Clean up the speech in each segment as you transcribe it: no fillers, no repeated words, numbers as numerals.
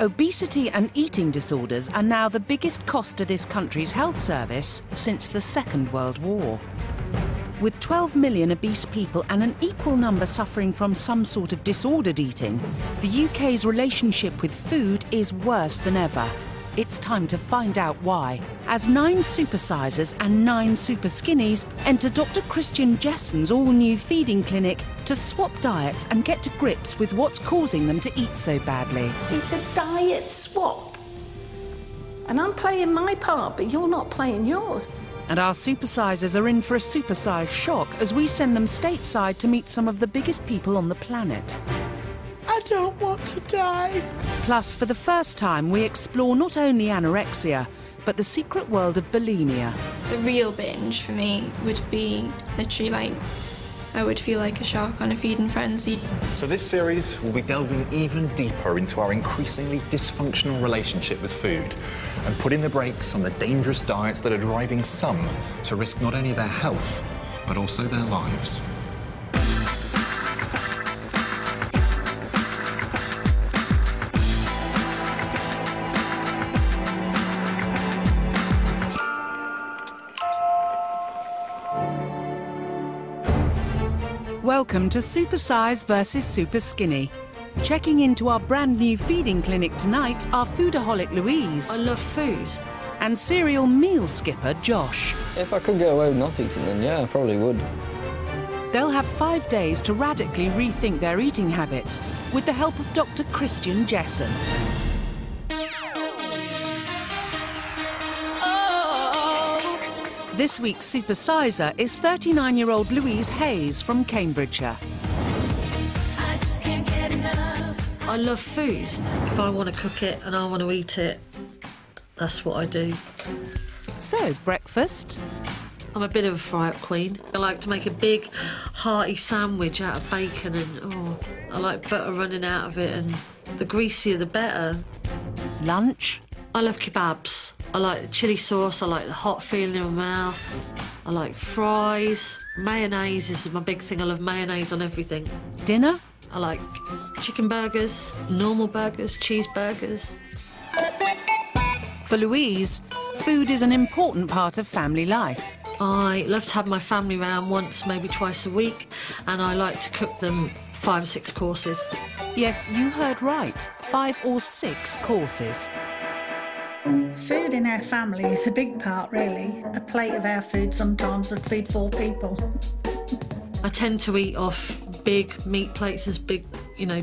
Obesity and eating disorders are now the biggest cost to this country's health service since the Second World War. With 12 million obese people and an equal number suffering from some sort of disordered eating, the UK's relationship with food is worse than ever. It's time to find out why, as 9 Supersizers and 9 Superskinnies enter Dr. Christian Jesson's all-new feeding clinic to swap diets and get to grips with what's causing them to eat so badly. It's a diet swap. And I'm playing my part, but you're not playing yours. And our Supersizers are in for a supersize shock as we send them stateside to meet some of the biggest people on the planet. I don't want to die. Plus, for the first time, we explore not only anorexia, but the secret world of bulimia. The real binge for me would be literally like, I would feel like a shark on a feeding frenzy. So this series will be delving even deeper into our increasingly dysfunctional relationship with food and putting the brakes on the dangerous diets that are driving some to risk not only their health, but also their lives. Welcome to Supersize versus Superskinny. Checking into our brand new feeding clinic tonight are foodaholic Louise. I love food. And serial meal skipper Josh. If I could get away with not eating them, yeah, I probably would. They'll have 5 days to radically rethink their eating habits with the help of Dr. Christian Jesson. This week's Supersizer is 39-year-old Louise Hayes from Cambridgeshire. I love food. If I want to cook it and I want to eat it, that's what I do. So, breakfast? I'm a bit of a fry-up queen. I like to make a big, hearty sandwich out of bacon and, I like butter running out of it, and the greasier the better. Lunch? I love kebabs. I like the chilli sauce, I like the hot feeling in my mouth. I like fries. Mayonnaise is my big thing. I love mayonnaise on everything. Dinner? I like chicken burgers, normal burgers, cheeseburgers. For Louise, food is an important part of family life. I love to have my family round once, maybe twice a week, and I like to cook them 5 or 6 courses. Yes, you heard right. 5 or 6 courses. Food in our family is a big part, really. A plate of our food sometimes would feed 4 people. I tend to eat off big meat plates, as big,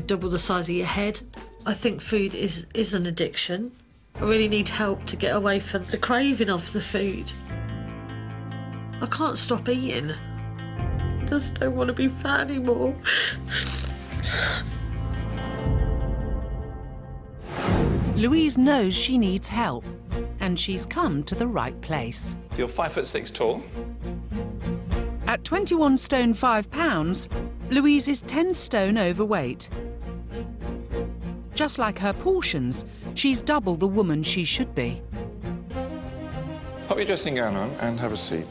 double the size of your head. I think food is an addiction. I really need help to get away from the craving of the food. I can't stop eating. I just don't want to be fat anymore. Louise knows she needs help, and she's come to the right place. So you're 5'6" tall. At 21 stone 5 pounds, Louise is 10 stone overweight. Just like her portions, she's double the woman she should be. Pop your dressing gown on and have a seat.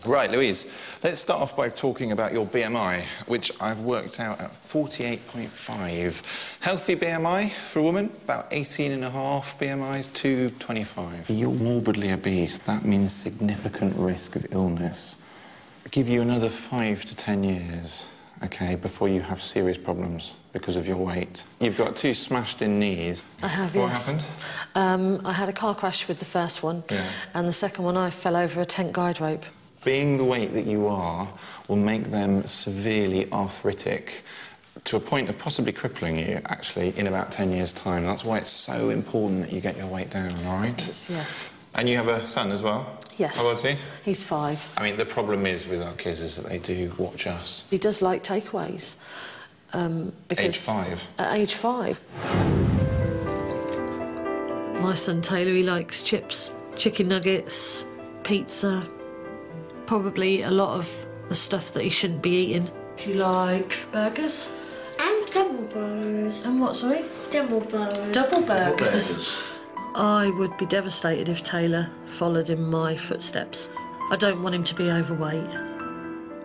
Right, Louise, let's start off by talking about your BMI, which I've worked out at 48.5. Healthy BMI for a woman, about 18.5 BMIs to 25. You're morbidly obese. That means significant risk of illness. Give you another 5 to 10 years, OK, before you have serious problems because of your weight. You've got 2 smashed-in knees. I have, yes. What happened? I had a car crash with the first one, and the second one I fell over a tent guide rope. Being the weight that you are will make them severely arthritic to a point of possibly crippling you, actually, in about 10 years' time. That's why it's so important that you get your weight down, all right? Yes. And you have a son as well? Yes. How old is he? He's 5. I mean, the problem is with our kids is that they do watch us. He does like takeaways. Age 5? At age 5. My son Taylor, he likes chips, chicken nuggets, pizza, probably a lot of the stuff that he shouldn't be eating. Do you like burgers? And double burgers. And what, sorry? Double burgers. Double burgers. I would be devastated if Taylor followed in my footsteps. I don't want him to be overweight.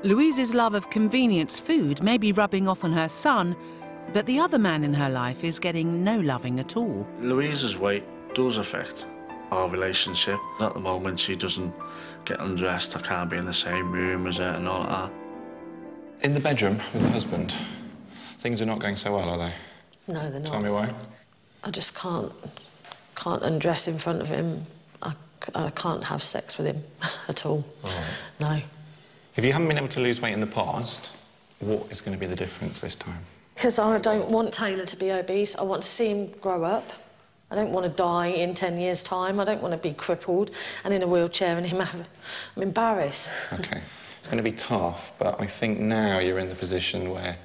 Louise's love of convenience food may be rubbing off on her son, But the other man in her life is getting no loving at all. Louise's weight does affect our relationship. At the moment, she doesn't get undressed. I can't be in the same room as her and all that. In the bedroom with the husband, things are not going so well, are they? No, they're not. Tell me why. I just can't undress in front of him. I can't have sex with him at all. Right. No. If you haven't been able to lose weight in the past, what is going to be the difference this time? Because I don't want Taylor to be obese. I want to see him grow up. I don't want to die in 10 years' time. I don't want to be crippled and in a wheelchair and him have... I'm embarrassed. OK. It's going to be tough, but I think now you're in the position where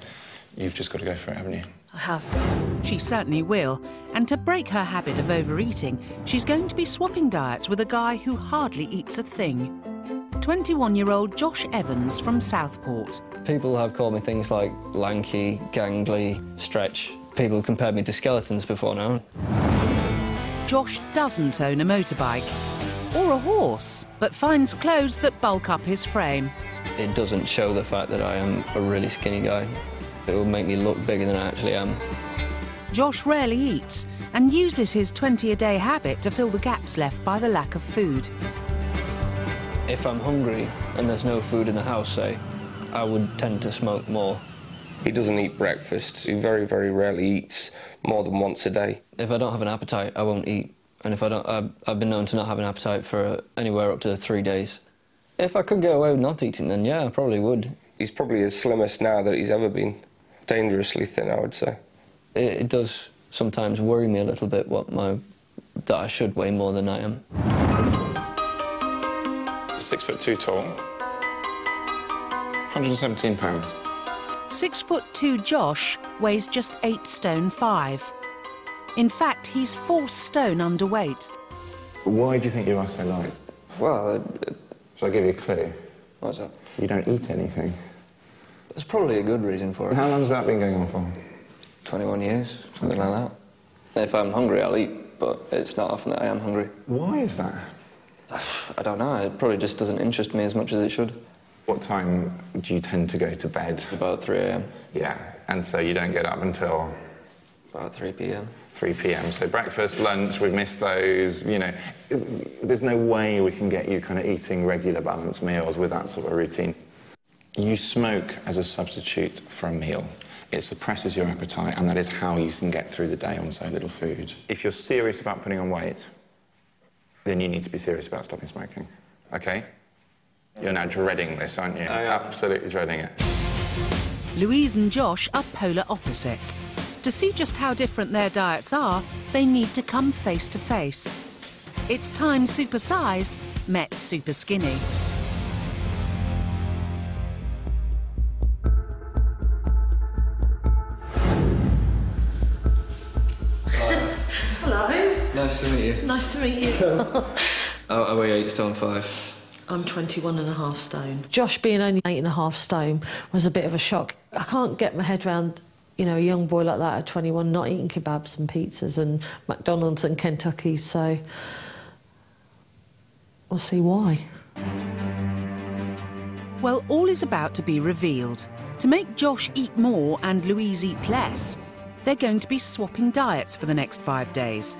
you've just got to go for it, haven't you? I have. She certainly will. And to break her habit of overeating, she's going to be swapping diets with a guy who hardly eats a thing. 21-year-old Josh Evans from Southport. People have called me things like lanky, gangly, stretch. People have compared me to skeletons before now. Josh doesn't own a motorbike or a horse, but finds clothes that bulk up his frame. It doesn't show the fact that I am a really skinny guy. It will make me look bigger than I actually am. Josh rarely eats and uses his 20-a-day habit to fill the gaps left by the lack of food. If I'm hungry and there's no food in the house, say, I would tend to smoke more. He doesn't eat breakfast. He very, very rarely eats more than once a day. If I don't have an appetite, I won't eat. And if I don't, I've been known to not have an appetite for anywhere up to 3 days. If I could get away with not eating, then yeah, I probably would. He's probably his slimmest now that he's ever been. Dangerously thin, I would say. It does sometimes worry me a little bit that I should weigh more than I am. 6'2" tall, 117 pounds. 6'2" Josh weighs just 8 stone 5. In fact, he's 4 stone underweight. Why do you think you are so light? Well, Shall I give you a clue? What's that? You don't eat anything. There's probably a good reason for it. How long has that been going on for? 21 years, something like that. If I'm hungry, I'll eat, but it's not often that I am hungry. Why is that? I don't know. It probably just doesn't interest me as much as it should. What time do you tend to go to bed? About 3 a.m. Yeah, and so you don't get up until? About 3 p.m. 3 p.m. So breakfast, lunch, we've missed those, you know. There's no way we can get you kind of eating regular balanced meals with that sort of routine. You smoke as a substitute for a meal. It suppresses your appetite, and that is how you can get through the day on so little food. If you're serious about putting on weight, then you need to be serious about stopping smoking, OK? You're now dreading this, aren't you? I am. Absolutely dreading it. Louise and Josh are polar opposites. To see just how different their diets are, they need to come face to face. It's time Supersize met Superskinny. Hello. Nice to meet you. Nice to meet you. I weigh 8 stone 5. I'm 21.5 stone. Josh being only 8.5 stone was a bit of a shock. I can't get my head around, you know, a young boy like that at 21 not eating kebabs and pizzas and McDonald's and Kentucky, so I'll see why. Well, all is about to be revealed. To make Josh eat more and Louise eat less, they're going to be swapping diets for the next 5 days.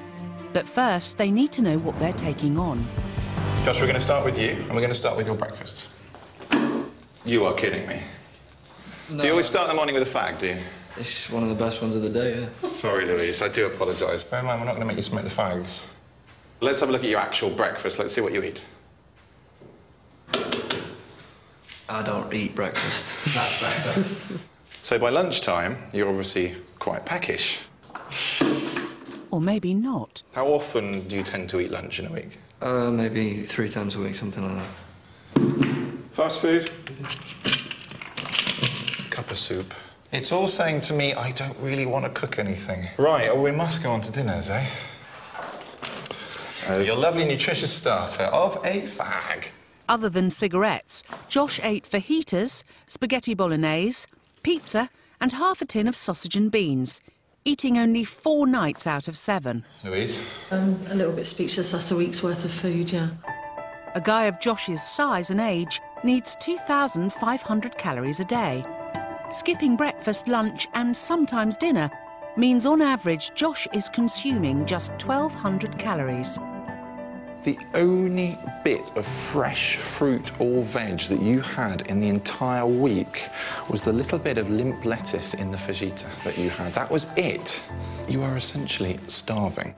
But first, they need to know what they're taking on. Josh, we're going to start with you, and we're going to start with your breakfast. You are kidding me. No. Do you always start the morning with a fag, do you? It's one of the best ones of the day, yeah. Sorry, Louise, I do apologise. Bear in mind, we're not going to make you smoke the fags. Let's have a look at your actual breakfast. Let's see what you eat. I don't eat breakfast. That's better. So by lunchtime, you're obviously quite peckish. Or maybe not. How often do you tend to eat lunch in a week? Maybe 3 times a week, something like that. Fast food. Cup of soup. It's all saying to me, I don't really want to cook anything. Right, well, we must go on to dinners, eh? Your lovely nutritious starter of a fag. Other than cigarettes, Josh ate fajitas, spaghetti bolognese, pizza and half a tin of sausage and beans, eating only 4 nights out of 7. Louise? A little bit speechless. That's a week's worth of food, yeah. A guy of Josh's size and age needs 2,500 calories a day. Skipping breakfast, lunch and sometimes dinner means on average Josh is consuming just 1,200 calories. The only bit of fresh fruit or veg that you had in the entire week was the little bit of limp lettuce in the fajita that you had. That was it. You are essentially starving.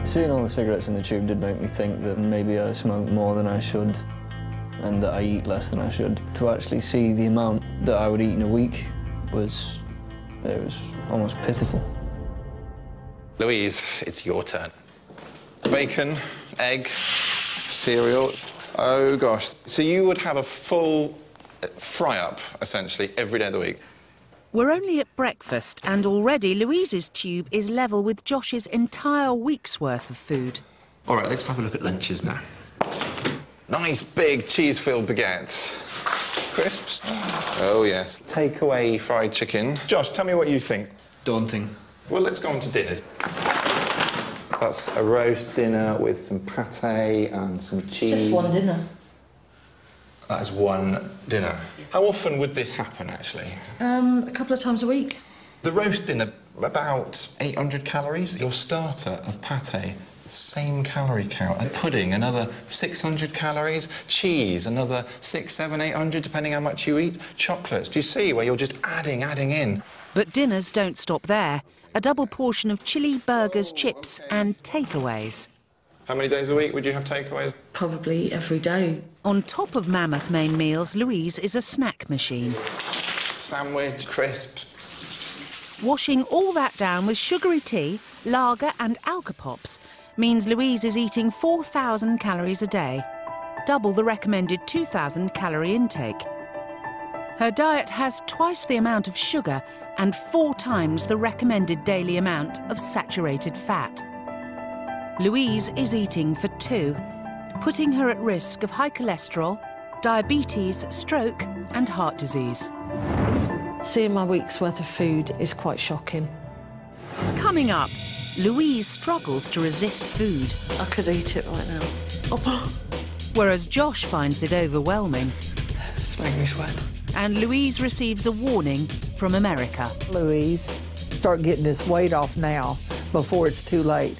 Seeing all the cigarettes in the tube did make me think that maybe I smoke more than I should and that I eat less than I should. To actually see the amount that I would eat in a week was almost pitiful. Louise, it's your turn. Bacon, egg, cereal. Oh, gosh. So you would have a full fry-up, essentially, every day of the week? We're only at breakfast, and already Louise's tube is level with Josh's entire week's worth of food. All right, let's have a look at lunches now. Nice big cheese-filled baguettes. Crisps. Oh, yes. Takeaway fried chicken. Josh, tell me what you think. Daunting. Well, let's go on to dinners. That's a roast dinner with some pâté and some cheese. Just one dinner. That is one dinner. How often would this happen, actually? A couple of times a week. The roast dinner, about 800 calories. Your starter of pâté, same calorie count. And pudding, another 600 calories. Cheese, another 600, 700, 800, depending how much you eat. Chocolates, do you see where you're just adding in? But dinners don't stop there. A double portion of chili, burgers, chips and takeaways. How many days a week would you have takeaways? Probably every day. On top of mammoth main meals, Louise is a snack machine. Sandwich, crisps. Washing all that down with sugary tea, lager and Alka-Pops means Louise is eating 4,000 calories a day, double the recommended 2,000 calorie intake. Her diet has twice the amount of sugar and 4 times the recommended daily amount of saturated fat. Louise is eating for 2, putting her at risk of high cholesterol, diabetes, stroke and heart disease. Seeing my week's worth of food is quite shocking. Coming up, Louise struggles to resist food. I could eat it right now. Oh. Whereas Josh finds it overwhelming. It's making me sweat. And Louise receives a warning from America. Louise, start getting this weight off now before it's too late.